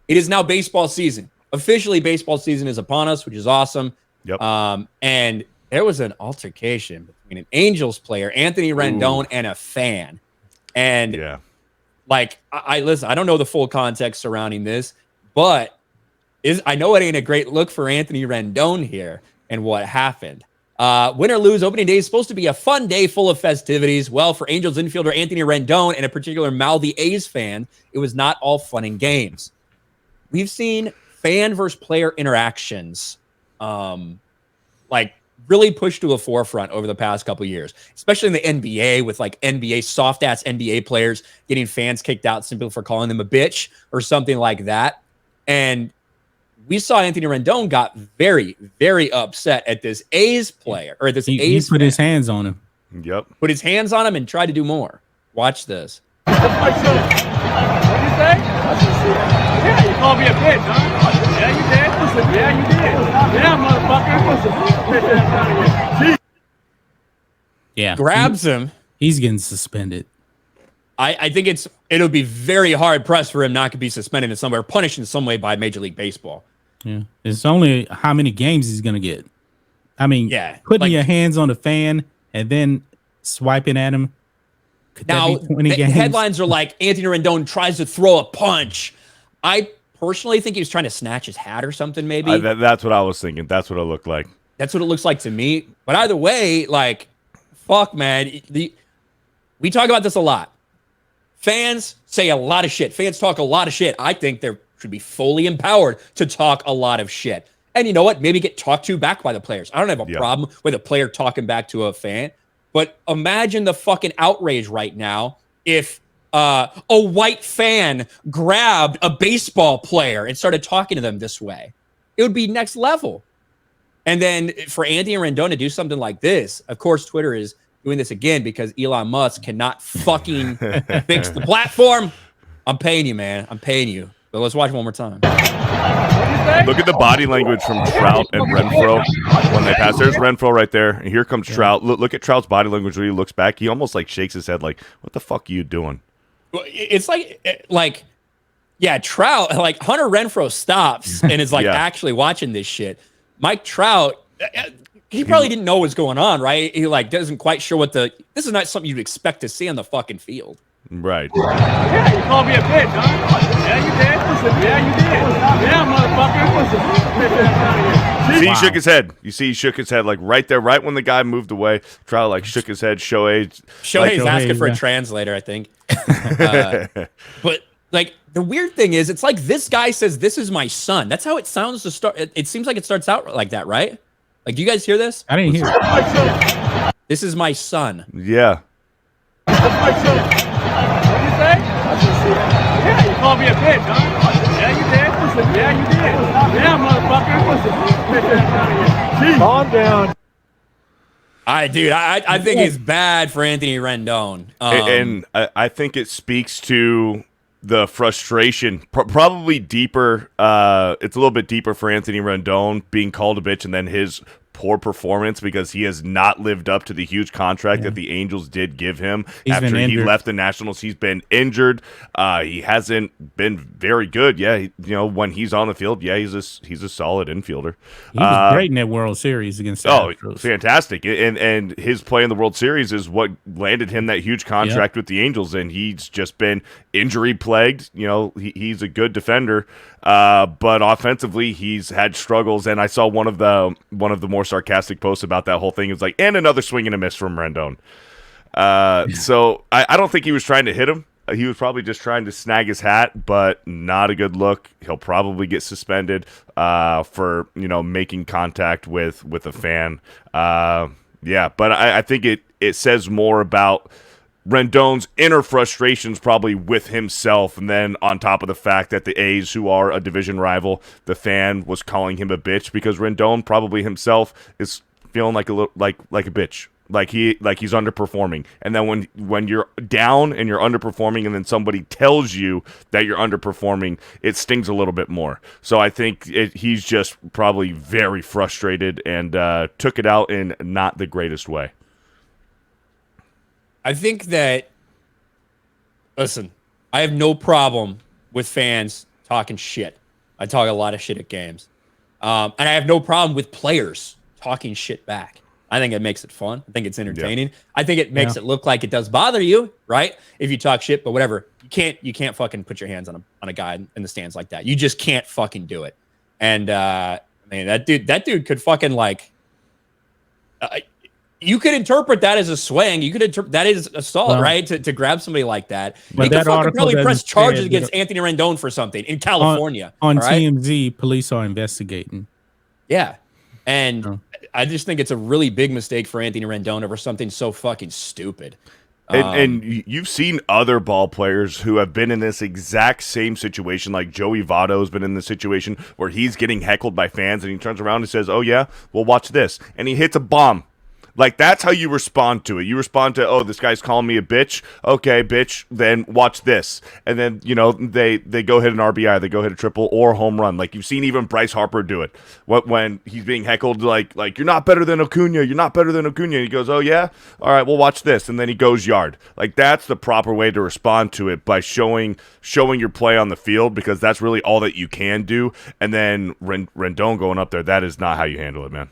It is now baseball season. Officially, baseball season is upon us, which is awesome. Yep. And there was an altercation between an Angels player, Anthony Rendon, and a fan. And like, I listen, I don't know the full context surrounding this, but I know it ain't a great look for Anthony Rendon here and what happened. Win or lose, opening day is supposed to be a fun day full of festivities. Well, for Angels infielder Anthony Rendon and a particular mouthy A's fan, it was not all fun and games. We've seen fan versus player interactions like really pushed to a forefront over the past couple years, especially in the NBA with like soft ass NBA players getting fans kicked out simply for calling them a bitch or something like that. And we saw Anthony Rendon got very, very upset at this A's player or this A's. He put his hands on him. Yep. Put his hands on him and tried to do more. Watch this. What did you say? Yeah, you called me a bitch, huh? Yeah, you did. Yeah, you did. Yeah, motherfucker. Yeah. Grabs him. He's getting suspended. I think it'll be very hard pressed for him not to be suspended in some way or punished in some way by Major League Baseball. Yeah. It's only how many games he's going to get. I mean, putting your hands on a fan and then swiping at him. Could now, that be 20 games? Headlines are like, Anthony Rendon tries to throw a punch. I personally think he was trying to snatch his hat or something, maybe. That's what I was thinking. That's what it looked like. That's what it looks like to me. But either way, like, fuck, man. We talk about this a lot. Fans say a lot of shit. Fans talk a lot of shit. I think they should be fully empowered to talk a lot of shit. And you know what? Maybe get talked to back by the players. I don't have a problem with a player talking back to a fan. But imagine the fucking outrage right now if a white fan grabbed a baseball player and started talking to them this way. It would be next level. And then for Anthony Rendon to do something like this, of course, Twitter is doing this again because Elon Musk cannot fucking fix the platform. I'm paying you, man. I'm paying you. But let's watch it one more time. Look at the body language from Trout and Renfroe when they pass. There's Renfroe right there, and here comes Trout. Look at Trout's body language when he looks back. He almost like shakes his head like, what the fuck are you doing? It's like yeah, Trout, like Hunter Renfroe stops and is like actually watching this shit. Mike Trout, he probably didn't know what's going on, right? He like doesn't quite sure what this is not something you'd expect to see on the fucking field. Right. Yeah, you called me a bitch, huh? Yeah, you did. Yeah, you did. Yeah, motherfucker. See, he shook his head. You see, he shook his head like right there, right when the guy moved away. Trout like shook his head. Shohei's asking for a translator, I think. But like the weird thing is, it's like this guy says, "This is my son." That's how it sounds to start. It seems like it starts out like that, right? Like, do you guys hear this? I didn't hear it. This is my son. Yeah. What did you say? Yeah, you called me a bitch, huh? Yeah, you did. Yeah, you did. Yeah, motherfucker. Calm down. I think it's bad for Anthony Rendon. And I think it speaks to the frustration, probably deeper. It's a little bit deeper for Anthony Rendon being called a bitch and then his poor performance because he has not lived up to the huge contract that the Angels did give him after he left the Nationals. He's been injured. He hasn't been very good. Yeah, when he's on the field, he's a solid infielder. He was great in that World Series against the Astros. Fantastic. And his play in the World Series is what landed him that huge contract with the Angels, and he's just been injury plagued. He's a good defender, but offensively he's had struggles. And I saw one of the more sarcastic posts about that whole thing. It was like, and another swing and a miss from Rendon. So I don't think he was trying to hit him. He was probably just trying to snag his hat, but not a good look. He'll probably get suspended for making contact with a fan. But I think it says more about Rendon's inner frustrations probably with himself, and then on top of the fact that the A's, who are a division rival, the fan was calling him a bitch because Rendon probably himself is feeling like a bitch, like he's underperforming. And then when you're down and you're underperforming, and then somebody tells you that you're underperforming, it stings a little bit more. So I think he's just probably very frustrated and took it out in not the greatest way. I think that, listen, I have no problem with fans talking shit. I talk a lot of shit at games. And I have no problem with players talking shit back. I think it makes it fun. I think it's entertaining. Yeah. I think it makes it look like it does bother you, right? If you talk shit, but whatever. You can't fucking put your hands on a guy in the stands like that. You just can't fucking do it. And I mean, that dude could fucking like you could interpret that as a swing. You could interpret that is assault, right? To grab somebody like that. But he could fucking probably press charges against Anthony Rendon for something in California. On TMZ, police are investigating. Yeah. And I just think it's a really big mistake for Anthony Rendon over something so fucking stupid. And you've seen other ball players who have been in this exact same situation, like Joey Votto's been in this situation where he's getting heckled by fans, and he turns around and says, "Oh yeah, well watch this," and he hits a bomb. Like, that's how you respond to it. You respond to, oh, this guy's calling me a bitch. Okay, bitch, then watch this. And then, you know, they go hit an RBI. They go hit a triple or home run. Like, you've seen even Bryce Harper do it. When he's being heckled, like you're not better than Acuna. You're not better than Acuna. And he goes, oh, yeah? All right, well, watch this. And then he goes yard. Like, that's the proper way to respond to it, by showing your play on the field, because that's really all that you can do. And then Rendon going up there, that is not how you handle it, man.